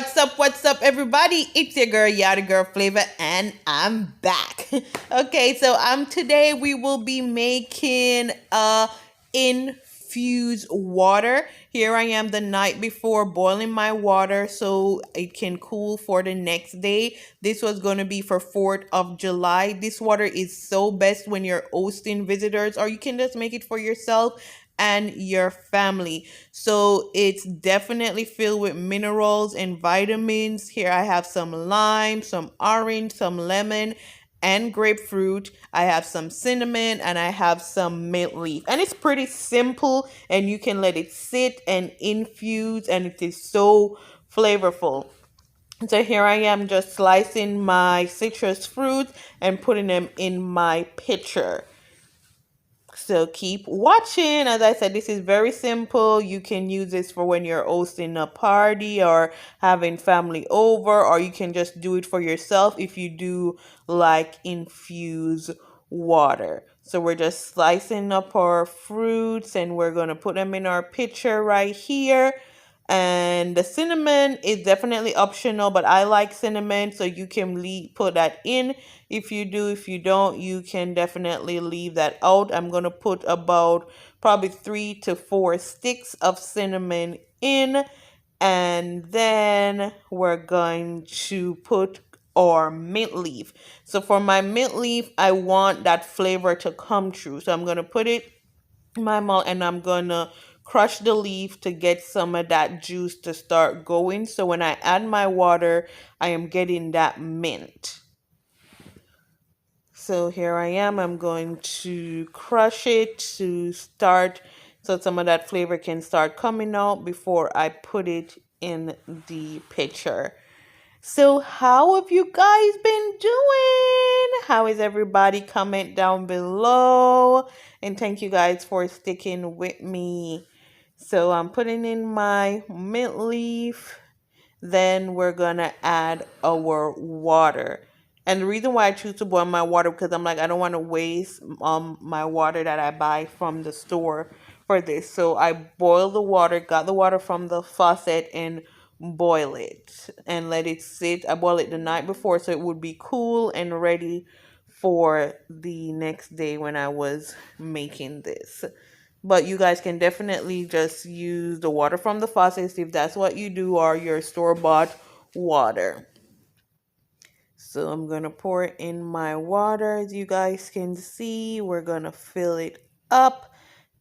What's up, everybody? It's your girl, Yada Girl Flavor, and I'm back. Okay, so today we will be making infused water. Here I am the night before boiling my water so it can cool for the next day. This was going to be for 4th of July. This water is so best when you're hosting visitors, or you can just make it for yourself and your family. So it's definitely filled with minerals and vitamins. Here I have some lime, some orange, some lemon, and grapefruit. I have some cinnamon and I have some mint leaf. And it's pretty simple, and you can let it sit and infuse, and it is so flavorful. So here I am just slicing my citrus fruits and putting them in my pitcher. So keep watching. As I said, this is very simple. You can use this for when you're hosting a party or having family over, or you can just do it for yourself if you do like infuse water. So we're just slicing up our fruits and we're going to put them in our pitcher right here. And the cinnamon is definitely optional, but I like cinnamon, so you can put that in if you do. If you don't, you can definitely leave that out. I'm going to put about probably 3 to 4 sticks of cinnamon in, and then we're going to put our mint leaf. So for my mint leaf, I want that flavor to come through. So I'm going to put it in my mouth and I'm going to crush the leaf to get some of that juice to start going. So when I add my water, I am getting that mint. So here I am. I'm going to crush it to start so some of that flavor can start coming out before I put it in the pitcher. So how have you guys been doing? How is everybody? Comment down below. And thank you guys for sticking with me. So I'm putting in my mint leaf. Then we're going to add our water. And the reason why I choose to boil my water, because I'm like, I don't want to waste my water that I buy from the store for this. So I boil the water, got the water from the faucet, and boil it and let it sit. I boil it the night before so it would be cool and ready for the next day when I was making this. But you guys can definitely just use the water from the faucet if that's what you do, or your store-bought water. So I'm going to pour in my water. As you guys can see, we're going to fill it up.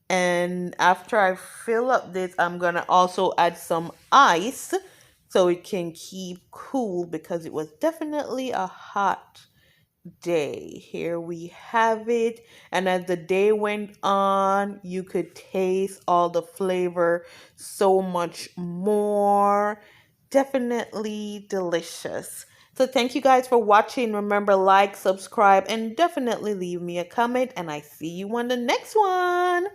And after I fill up this, I'm going to also add some ice so it can keep cool, because it was definitely a hot day. Here we have it. And as the day went on, you could taste all the flavor so much more. Definitely delicious. So thank you guys for watching. Remember, like, subscribe, and definitely leave me a comment. And I see you on the next one.